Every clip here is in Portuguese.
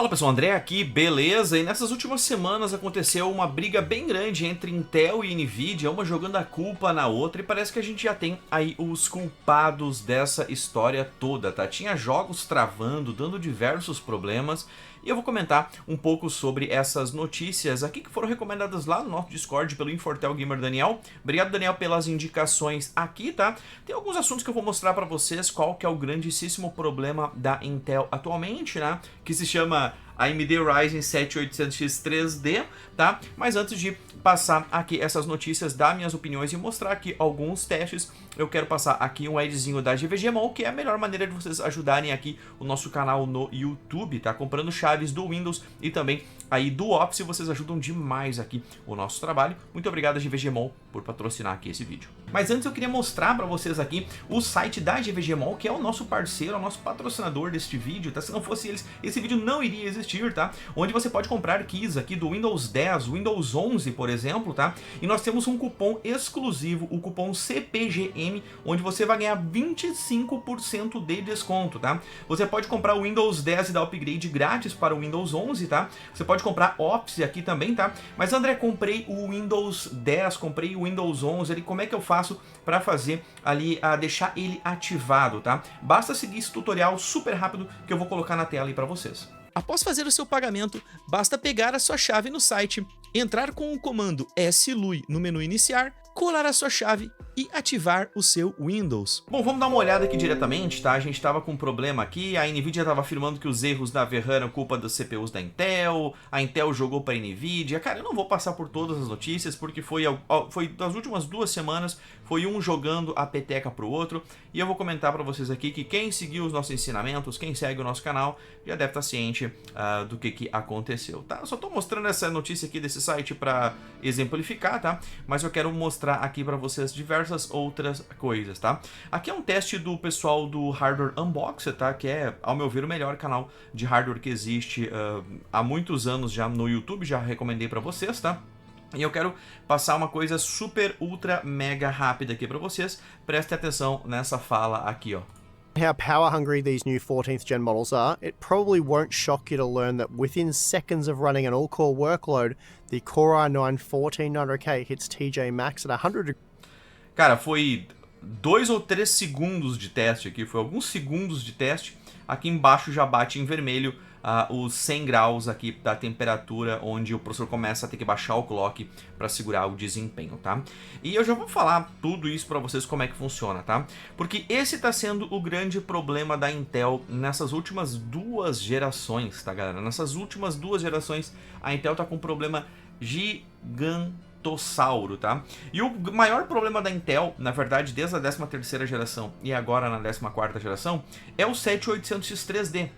Fala pessoal, André aqui, beleza? E nessas últimas semanas aconteceu uma briga bem grande entre Intel e Nvidia, uma jogando a culpa na outra, e parece que a gente já tem aí os culpados dessa história toda, tá? Tinha jogos travando, dando diversos problemas, e eu vou comentar um pouco sobre essas notícias aqui que foram recomendadas lá no nosso Discord pelo Infortel Gamer Daniel. Obrigado, Daniel, pelas indicações aqui, tá? Tem alguns assuntos que eu vou mostrar pra vocês qual que é o grandíssimo problema da Intel atualmente, né? Que se chama AMD Ryzen 7800X 3D, tá? Mas antes de passar aqui essas notícias, dar minhas opiniões e mostrar aqui alguns testes, eu quero passar aqui um adzinho da GVGMall, que é a melhor maneira de vocês ajudarem aqui o nosso canal no YouTube, tá? Comprando chaves do Windows e também aí do Office, vocês ajudam demais aqui o nosso trabalho. Muito obrigado, GVGMall, por patrocinar aqui esse vídeo. Mas antes eu queria mostrar para vocês aqui o site da GVGMall, que é o nosso parceiro, o nosso patrocinador deste vídeo, tá? Se não fosse eles, esse vídeo não iria existir, tá? Onde você pode comprar keys aqui do Windows 10, Windows 11, por exemplo, tá? E nós temos um cupom exclusivo, o cupom CPGM, onde você vai ganhar 25% de desconto, tá? Você pode comprar o Windows 10 e dar upgrade grátis para o Windows 11, tá? Você pode comprar Office aqui também, tá? Mas André, comprei o Windows 10, comprei o Windows 11, ali, como é que eu faço para fazer ali, deixar ele ativado, tá? Basta seguir esse tutorial super rápido que eu vou colocar na tela aí para vocês. Após fazer o seu pagamento, basta pegar a sua chave no site, entrar com o comando SLUI no menu iniciar, colar a sua chave e ativar o seu Windows. Bom, vamos dar uma olhada aqui diretamente, tá? A gente estava com um problema aqui, a Nvidia estava afirmando que os erros da VRAM eram culpa dos CPUs da Intel, a Intel jogou para a Nvidia. Cara, eu não vou passar por todas as notícias, porque foi das últimas 2 semanas, foi um jogando a peteca pro outro, e eu vou comentar para vocês aqui que quem seguiu os nossos ensinamentos, quem segue o nosso canal, já deve estar ciente do que aconteceu, tá? Eu só estou mostrando essa notícia aqui desse site para exemplificar, tá? Mas eu quero mostrar aqui para vocês diversas outras coisas, tá? Aqui é um teste do pessoal do Hardware Unboxed, tá? Que é, ao meu ver, o melhor canal de hardware que existe há muitos anos já no YouTube, já recomendei para vocês, tá? E eu quero passar uma coisa super, ultra, mega rápida aqui para vocês. Prestem atenção nessa fala aqui, ó. How power hungry these new 14th gen models are, it probably won't shock you to learn that within seconds of running an all-core workload, the Core i9 14900K hits TJ Max at 100. Cara, foi 2 ou 3 segundos de teste aqui, foi alguns segundos de teste. Aqui embaixo já bate em vermelho os 100 graus aqui da temperatura, onde o processador começa a ter que baixar o clock para segurar o desempenho, tá? E eu já vou falar tudo isso para vocês como é que funciona, tá? Porque esse tá sendo o grande problema da Intel nessas últimas 2 gerações, tá, galera? Nessas últimas 2 gerações, a Intel tá com um problema gigantossauro, tá? E o maior problema da Intel, na verdade, desde a 13ª geração e agora na 14ª geração, é o 7800X 3D.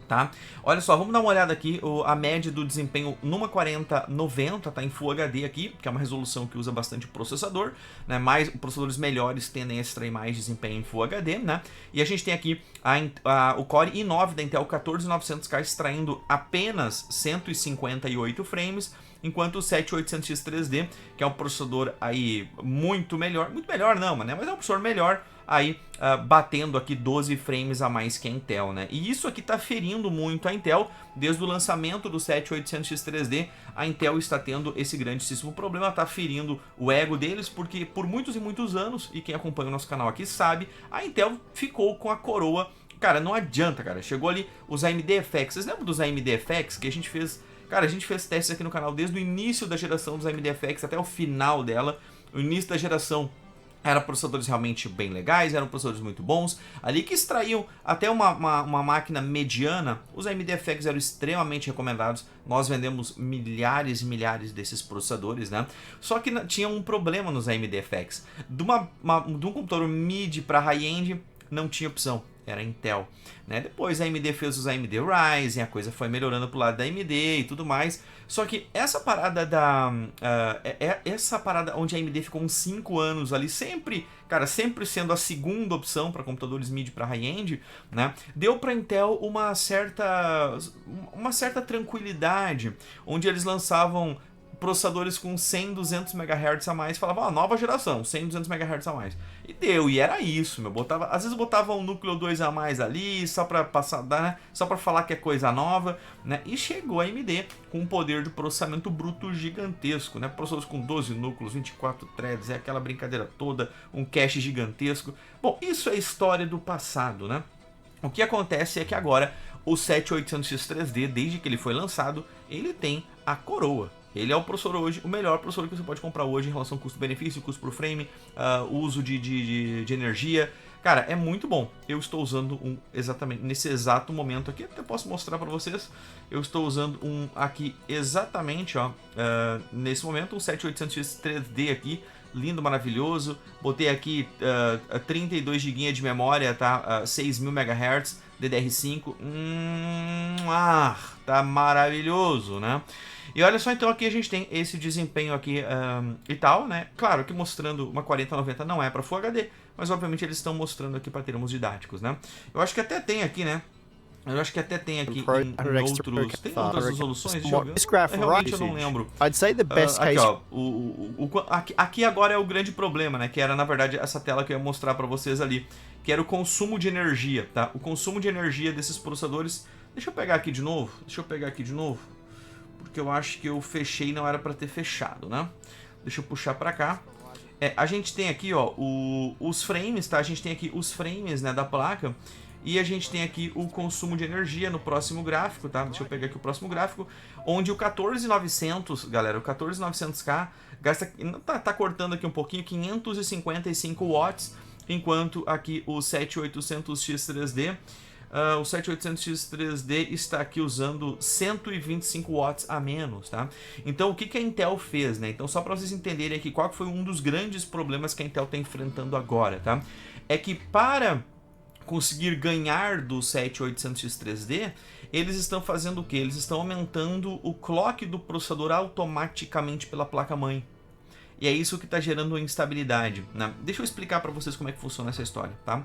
Tá? Olha só, vamos dar uma olhada aqui, a média do desempenho numa 4090, tá em Full HD aqui, que é uma resolução que usa bastante processador, né? Processadores melhores tendem a extrair mais desempenho em Full HD, né? E a gente tem aqui o Core i9 da Intel 14900K extraindo apenas 158 frames, enquanto o 7800X 3D, que é um processador aí muito melhor não, né? Mas é um processador melhor, aí batendo aqui 12 frames a mais que a Intel, né? E isso aqui tá ferindo muito a Intel. Desde o lançamento do 7800X 3D, a Intel está tendo esse grandíssimo problema, tá ferindo o ego deles, porque por muitos e muitos anos, e quem acompanha o nosso canal aqui sabe, a Intel ficou com a coroa. Cara, não adianta, cara. Chegou ali os AMD FX. Vocês lembram dos AMD FX que a gente fez? Cara, a gente fez testes aqui no canal desde o início da geração dos AMD FX até o final dela. O início da geração eram processadores realmente bem legais, eram processadores muito bons, ali que extraíam até uma máquina mediana. Os AMD FX eram extremamente recomendados, nós vendemos milhares e milhares desses processadores, né? Só que tinha um problema nos AMD FX, de um computador mid para high-end não tinha opção, era Intel, né? Depois a AMD fez os AMD Ryzen, a coisa foi melhorando pro lado da AMD e tudo mais. Só que essa parada essa parada onde a AMD ficou uns 5 anos ali, sempre sendo a segunda opção para computadores mid para high-end, né? Deu para Intel uma certa tranquilidade, onde eles lançavam processadores com 100, 200 MHz a mais, falava, nova geração, 100, 200 MHz a mais. E deu, e era isso, meu. Às vezes botava um núcleo 2 a mais ali, só pra passar, né? Só pra falar que é coisa nova, né? E chegou a AMD com um poder de processamento bruto gigantesco, né? Processadores com 12 núcleos, 24 threads, é aquela brincadeira toda, um cache gigantesco. Bom, isso é história do passado, né? O que acontece é que agora o 7800X3D, desde que ele foi lançado, ele tem a coroa. Ele é o processor hoje, o melhor processor que você pode comprar hoje em relação ao custo-benefício, custo por frame, uso de energia. Cara, é muito bom. Eu estou usando um exatamente nesse exato momento aqui, até posso mostrar para vocês. Eu estou usando um aqui exatamente, ó, nesse momento, um 7800X3D aqui, lindo, maravilhoso. Botei aqui 32 GB de memória, tá? 6.000 MHz, DDR5. Tá maravilhoso, né? E olha só, então aqui a gente tem esse desempenho aqui e tal, né? Claro que mostrando uma 4090 não é para Full HD, mas obviamente eles estão mostrando aqui para termos didáticos, né? Eu acho que até tem aqui, né? Eu acho que até tem aqui em outros... Tem outras resoluções? Deixa eu ver. Realmente eu não lembro. I'd say the best aqui, case... ó. Aqui agora é o grande problema, né? Que era, na verdade, essa tela que eu ia mostrar para vocês ali. Que era o consumo de energia, tá? O consumo de energia desses processadores... Deixa eu pegar aqui de novo. Porque eu acho que eu fechei e não era para ter fechado, né? Deixa eu puxar para cá. A gente tem aqui, ó, os frames, tá? A gente tem aqui os frames, né, da placa. E a gente tem aqui o consumo de energia no próximo gráfico, tá? Deixa eu pegar aqui o próximo gráfico, onde o 14900, galera, o 14900K gasta, tá cortando aqui um pouquinho, 555 watts, enquanto aqui o 7800X3D, o 7800X3D está aqui usando 125 watts a menos, tá? Então, o que a Intel fez, né? Então, só para vocês entenderem aqui qual foi um dos grandes problemas que a Intel está enfrentando agora, tá? É que para conseguir ganhar do 7800X3D, eles estão fazendo o que? Eles estão aumentando o clock do processador automaticamente pela placa-mãe. E é isso que está gerando instabilidade, né? Deixa eu explicar para vocês como é que funciona essa história, tá?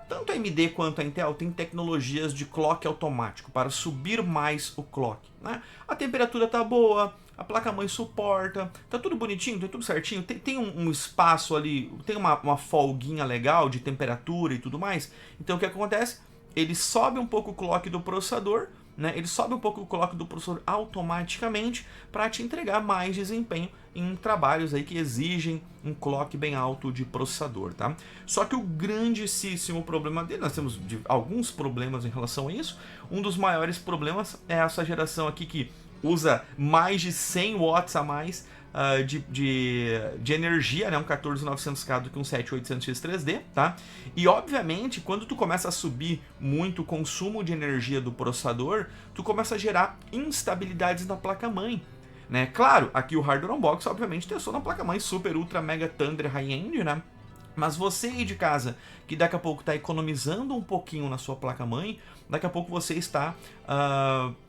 Tanto a AMD quanto a Intel tem tecnologias de clock automático para subir mais o clock, né? A temperatura tá boa, a placa-mãe suporta, tá tudo bonitinho, tá tudo certinho, tem um espaço ali, tem uma folguinha legal de temperatura e tudo mais. Então o que acontece? Ele sobe um pouco o clock do processador, né? Ele sobe um pouco o clock do processador automaticamente para te entregar mais desempenho em trabalhos aí que exigem um clock bem alto de processador, tá? Só que o grandíssimo problema dele, nós temos alguns problemas em relação a isso. Um dos maiores problemas é essa geração aqui que usa mais de 100 watts a mais de energia, né? Um 14900K do que um 7800X3D, tá? E obviamente, quando tu começa a subir muito o consumo de energia do processador, tu começa a gerar instabilidades na placa-mãe, né? Claro, aqui o Hardware Unbox obviamente testou na placa-mãe Super Ultra Mega Thunder High-End, né? Mas você aí de casa, que daqui a pouco está economizando um pouquinho na sua placa-mãe, daqui a pouco você está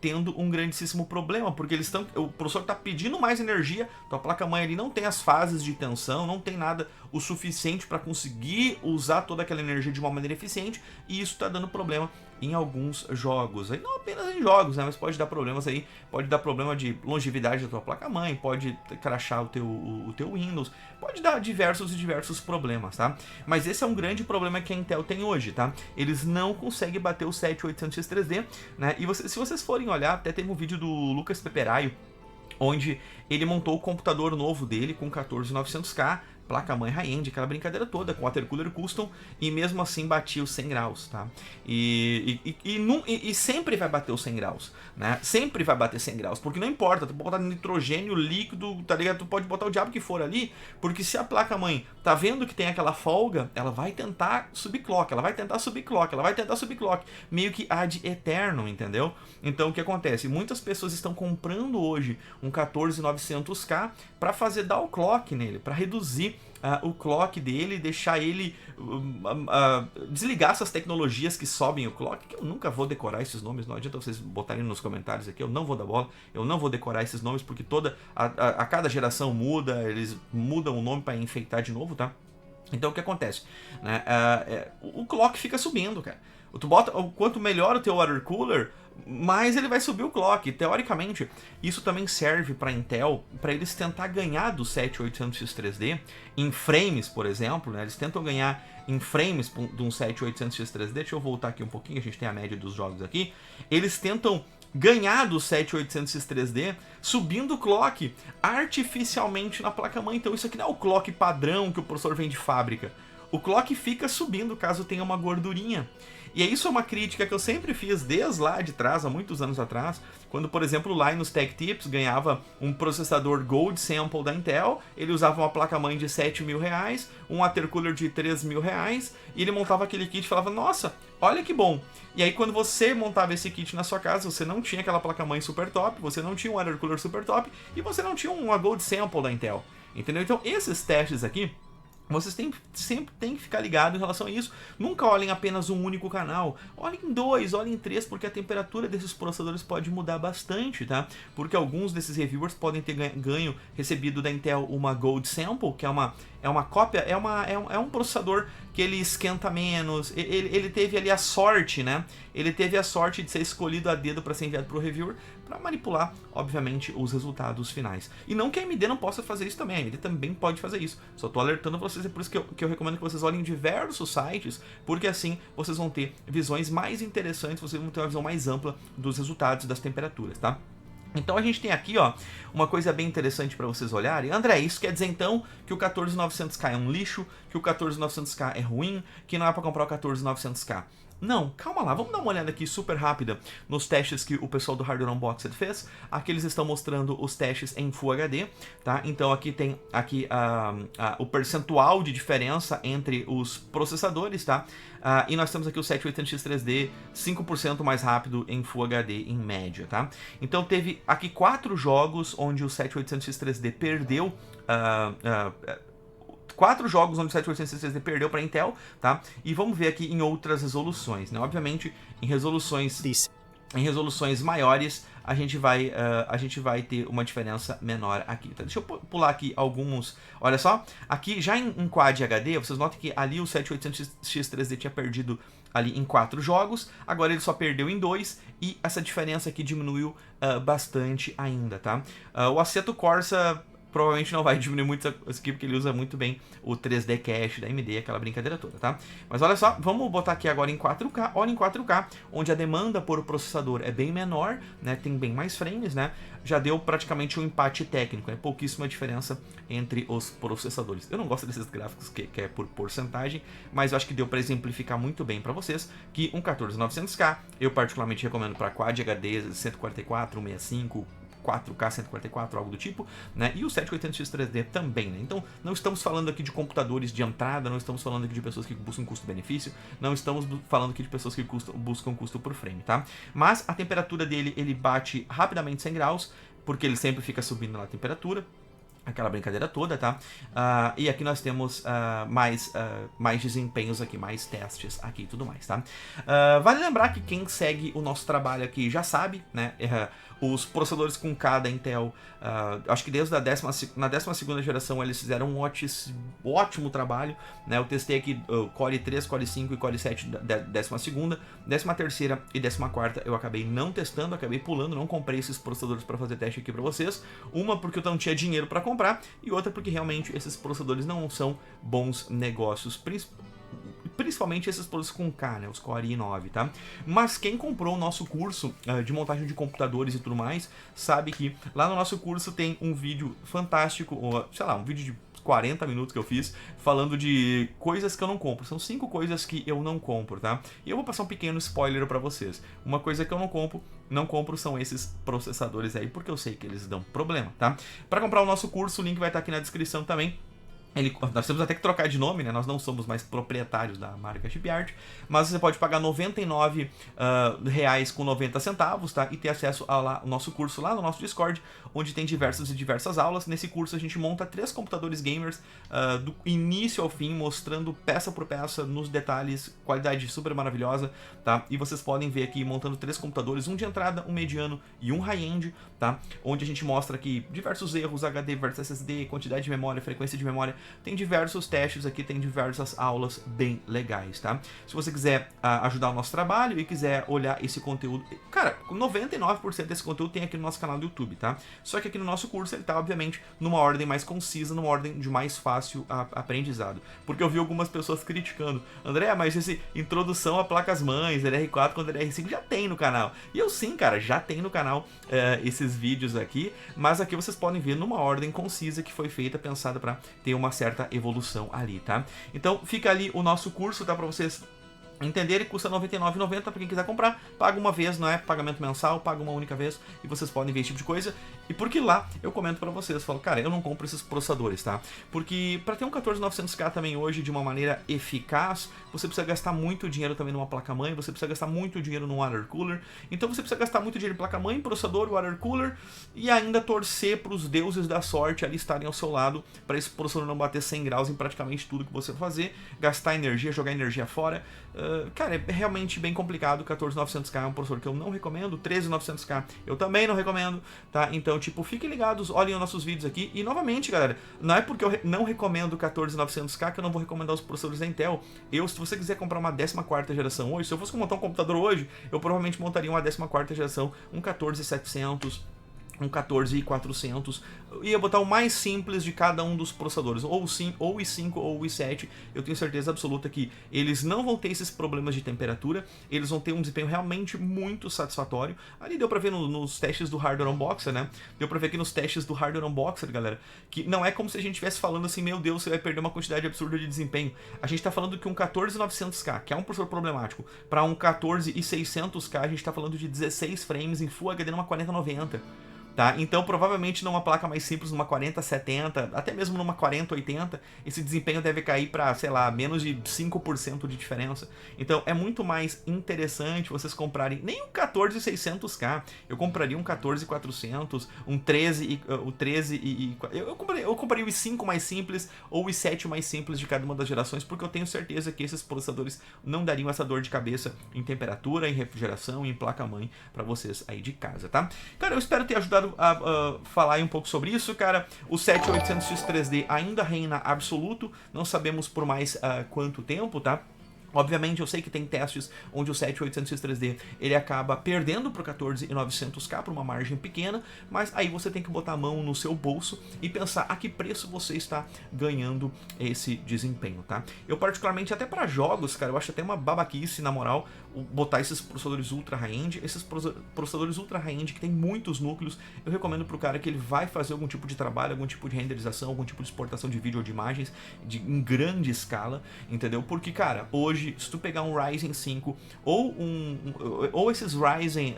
tendo um grandíssimo problema, porque o processor está pedindo mais energia, tua placa-mãe ali não tem as fases de tensão, não tem nada o suficiente para conseguir usar toda aquela energia de uma maneira eficiente, e isso está dando problema em alguns jogos. Aí, não apenas em jogos, né, mas pode dar problemas aí, pode dar problema de longevidade da tua placa-mãe, pode crashar o teu Windows, pode dar diversos problemas, tá? Mas esse é um grande problema que a Intel tem hoje, tá? Eles não conseguem bater o 7800X3D, né? E se vocês forem olhar, até teve um vídeo do Lucas Peperaio, onde ele montou o computador novo dele com 14900K, placa-mãe high-end, aquela brincadeira toda, com watercooler custom, e mesmo assim batia os 100 graus, tá? E sempre vai bater os 100 graus, né? Sempre vai bater 100 graus, porque não importa, tu pode botar nitrogênio líquido, tá ligado? Tu pode botar o diabo que for ali, porque se a placa-mãe tá vendo que tem aquela folga, ela vai tentar subclock, meio que ad eternum, entendeu? Então o que acontece? Muitas pessoas estão comprando hoje um 14900K para fazer downclock nele, para reduzir o clock dele, deixar ele desligar essas tecnologias que sobem o clock, que eu nunca vou decorar esses nomes, não adianta vocês botarem nos comentários aqui, eu não vou dar bola, eu não vou decorar esses nomes, porque a cada geração muda, eles mudam o nome para enfeitar de novo, tá? Então o que acontece? Né? O clock fica subindo, cara. Quanto melhor o teu water cooler, mais ele vai subir o clock. Teoricamente, isso também serve para Intel, para eles tentar ganhar do 7800X3D em frames, por exemplo, né? Eles tentam ganhar em frames de um 7800X3D. Deixa eu voltar aqui um pouquinho, a gente tem a média dos jogos aqui. Eles tentam ganhar do 7800X3D subindo o clock artificialmente na placa-mãe. Então isso aqui não é o clock padrão que o processador vem de fábrica. O clock fica subindo caso tenha uma gordurinha. E isso é uma crítica que eu sempre fiz desde lá de trás, há muitos anos atrás, quando, por exemplo, o Linus Tech Tips ganhava um processador Gold Sample da Intel, ele usava uma placa-mãe de R$7.000, um watercooler de R$3.000, e ele montava aquele kit e falava, nossa, olha que bom. E aí quando você montava esse kit na sua casa, você não tinha aquela placa-mãe super top, você não tinha um watercooler super top, e você não tinha uma Gold Sample da Intel, entendeu? Então esses testes aqui, vocês sempre tem que ficar ligado em relação a isso. Nunca olhem apenas um único canal. Olhem em 2, olhem em 3, porque a temperatura desses processadores pode mudar bastante, tá? Porque alguns desses reviewers podem ter recebido da Intel uma Gold Sample, que é uma cópia, é um processador que ele esquenta menos, ele teve ali a sorte, né? Ele teve a sorte de ser escolhido a dedo para ser enviado para o reviewer, para manipular, obviamente, os resultados finais. E não que a AMD não possa fazer isso também, a AMD também pode fazer isso. Só estou alertando vocês, é por isso que eu recomendo que vocês olhem em diversos sites, porque assim vocês vão ter visões mais interessantes, vocês vão ter uma visão mais ampla dos resultados das temperaturas, tá? Então a gente tem aqui, ó, uma coisa bem interessante para vocês olharem. André, isso quer dizer então que o 14900K é um lixo, que o 14900K é ruim, que não é para comprar o 14900K? Não, calma lá, vamos dar uma olhada aqui super rápida nos testes que o pessoal do Hardware Unboxed fez. Aqui eles estão mostrando os testes em Full HD, tá? Então aqui tem o percentual de diferença entre os processadores, tá? E nós temos aqui o 7800X3D 5% mais rápido em Full HD em média, tá? Então teve aqui 4 jogos onde o 7800X3D perdeu 4 jogos onde o 7800X3D perdeu para Intel, tá? E vamos ver aqui em outras resoluções, né? Obviamente, em resoluções maiores, a gente vai ter uma diferença menor aqui, tá? Deixa eu pular aqui alguns. Olha só, aqui já em Quad HD, vocês notam que ali o 7800X3D tinha perdido ali em 4 jogos, agora ele só perdeu em 2, e essa diferença aqui diminuiu bastante ainda, tá? O Assetto Corsa provavelmente não vai diminuir muito isso aqui, porque ele usa muito bem o 3D Cache da AMD, aquela brincadeira toda, tá? Mas olha só, vamos botar aqui agora em 4K, olha em 4K, onde a demanda por processador é bem menor, né? Tem bem mais frames, né? Já deu praticamente um empate técnico, né? Pouquíssima diferença entre os processadores. Eu não gosto desses gráficos que é por porcentagem, mas eu acho que deu para exemplificar muito bem para vocês que um 14900K, eu particularmente recomendo para Quad HD 144, 165, 4K 144, algo do tipo, né? E o 7800X3D também, né? Então, não estamos falando aqui de computadores de entrada, não estamos falando aqui de pessoas que buscam custo-benefício, não estamos falando aqui de pessoas que buscam custo por frame, tá? Mas a temperatura dele, ele bate rapidamente 100 graus, porque ele sempre fica subindo na temperatura, aquela brincadeira toda, tá? E aqui nós temos mais desempenhos aqui, mais testes aqui e tudo mais, tá? Vale lembrar que quem segue o nosso trabalho aqui já sabe, né? Os processadores com K da Intel, acho que desde na 12ª geração eles fizeram um ótimo trabalho, né? Eu testei aqui Core 3, Core 5 e Core 7 da 12ª, 13ª e 14ª eu acabei não testando, acabei pulando, não comprei esses processadores para fazer teste aqui para vocês. Uma porque eu não tinha dinheiro para comprar e outra porque realmente esses processadores não são bons negócios, principalmente esses processadores com K, né, os Core i9, tá? Mas quem comprou o nosso curso de montagem de computadores e tudo mais, sabe que lá no nosso curso tem um vídeo fantástico, sei lá, um vídeo de 40 minutos que eu fiz, falando de coisas que eu não compro. São 5 coisas que eu não compro, tá? E eu vou passar um pequeno spoiler pra vocês. Uma coisa que eu não compro são esses processadores aí, porque eu sei que eles dão problema, tá? Pra comprar o nosso curso, o link vai estar aqui na descrição também. Nós temos até que trocar de nome, né? Nós não somos mais proprietários da marca ChipArt, mas você pode pagar R$ 99,90, tá? E ter acesso ao nosso curso lá no nosso Discord, onde tem diversas aulas. Nesse curso a gente monta 3 computadores gamers do início ao fim, mostrando peça por peça, nos detalhes, qualidade super maravilhosa, tá? E vocês podem ver aqui montando 3 computadores, um de entrada, um mediano e um high-end, tá? Onde a gente mostra aqui diversos erros, HD versus SSD, quantidade de memória, frequência de memória, Tem diversos testes aqui, tem diversas aulas bem legais, tá? Se você quiser ajudar o nosso trabalho e quiser olhar esse conteúdo, cara, 99% desse conteúdo tem aqui no nosso canal do YouTube, tá? Só que aqui no nosso curso ele tá, obviamente, numa ordem mais concisa, numa ordem de mais fácil aprendizado. Porque eu vi algumas pessoas criticando, André, mas esse introdução a placas-mães, LR4 contra LR5 já tem no canal. E eu sim, cara, já tem no canal esses vídeos aqui, mas aqui vocês podem ver numa ordem concisa que foi feita, pensada para ter uma certa evolução ali, tá? Então fica ali o nosso curso, tá, para vocês entenderem, custa R$ 99,90 para quem quiser comprar, paga uma vez, não é pagamento mensal, paga uma única vez e vocês podem ver esse tipo de coisa. E porque lá eu comento para vocês, falo, cara, eu não compro esses processadores, tá? Porque para ter um 14900K também hoje de uma maneira eficaz, você precisa gastar muito dinheiro também numa placa-mãe, você precisa gastar muito dinheiro num water cooler, então você precisa gastar muito dinheiro em placa-mãe, processador, water cooler e ainda torcer para os deuses da sorte ali estarem ao seu lado para esse processador não bater 100 graus em praticamente tudo que você fazer, gastar energia, jogar energia fora. Cara, é realmente bem complicado. 14900K é um processador que eu não recomendo, 13900K eu também não recomendo, tá? Então, tipo, fiquem ligados, olhem os nossos vídeos aqui. E, novamente, galera, não é porque eu não recomendo 14900K que eu não vou recomendar os processadores da Intel. Se você quiser comprar uma 14ª geração hoje, se eu fosse montar um computador hoje, eu provavelmente montaria uma 14ª geração, um 14700, um 14400, ia botar o mais simples de cada um dos processadores, ou o i5 ou o i7. Eu tenho certeza absoluta que eles não vão ter esses problemas de temperatura, eles vão ter um desempenho realmente muito satisfatório. Ali deu pra ver nos testes do Hardware Unboxer, né? Deu pra ver aqui nos testes do Hardware Unboxer, galera, que não é como se a gente estivesse falando assim, meu Deus, você vai perder uma quantidade absurda de desempenho. A gente tá falando que um 14900K, que é um processador problemático, para um 14600K, a gente tá falando de 16 frames em Full HD numa 4090. Tá? Então, provavelmente numa placa mais simples, numa 4070, até mesmo numa 4080, esse desempenho deve cair para, sei lá, menos de 5% de diferença. Então, é muito mais interessante vocês comprarem nem um 14600K, eu compraria um 14400, um 13 eu compraria o i5 mais simples ou o i7 mais simples de cada uma das gerações, porque eu tenho certeza que esses processadores não dariam essa dor de cabeça em temperatura, em refrigeração e em placa-mãe para vocês aí de casa, tá? Cara, eu espero ter ajudado a falar aí um pouco sobre isso, cara. O 7800X 3D ainda reina absoluto, não sabemos por mais quanto tempo, tá? Obviamente, eu sei que tem testes onde o 7800X 3D ele acaba perdendo para o 14900K por uma margem pequena, mas aí você tem que botar a mão no seu bolso e pensar a que preço você está ganhando esse desempenho, tá? Eu particularmente, até para jogos, cara, eu acho até uma babaquice, na moral, botar esses processadores ultra high-end, esses processadores ultra high-end que tem muitos núcleos, eu recomendo pro cara que ele vai fazer algum tipo de trabalho, algum tipo de renderização, algum tipo de exportação de vídeo ou de imagens em grande escala, entendeu? Porque, cara, hoje, se tu pegar um Ryzen 5 ou esses Ryzen,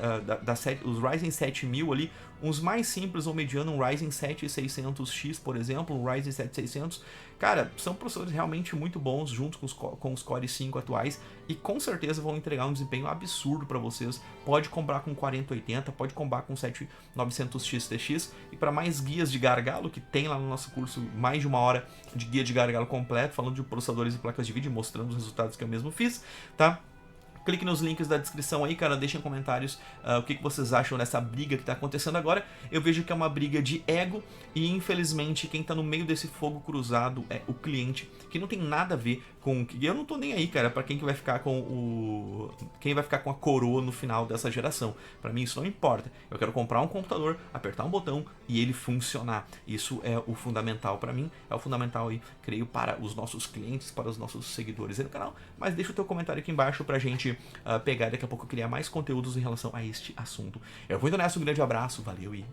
os Ryzen 7000 ali, uns mais simples ou mediano, um Ryzen 7600X, por exemplo, um Ryzen 7600, cara, são processadores realmente muito bons, junto com os Core i5 atuais, e com certeza vão entregar um desempenho absurdo para vocês. Pode comprar com 4080, pode comprar com 7900X TX, e para mais guias de gargalo, que tem lá no nosso curso mais de 1 hora de guia de gargalo completo, falando de processadores e placas de vídeo, mostrando os resultados que eu mesmo fiz, tá? Clique nos links da descrição aí, cara, deixem comentários o que vocês acham dessa briga que tá acontecendo agora. Eu vejo que é uma briga de ego e, infelizmente, quem tá no meio desse fogo cruzado é o cliente, que não tem nada a ver com... Eu não tô nem aí, cara, pra quem que vai ficar com quem vai ficar com a coroa no final dessa geração. Pra mim isso não importa. Eu quero comprar um computador, apertar um botão e ele funcionar. Isso é o fundamental pra mim, é o fundamental aí, creio, para os nossos clientes, para os nossos seguidores aí no canal. Mas deixa o teu comentário aqui embaixo pra gente pegar, daqui a pouco criar mais conteúdos em relação a este assunto. Eu vou indo nessa, um grande abraço, valeu e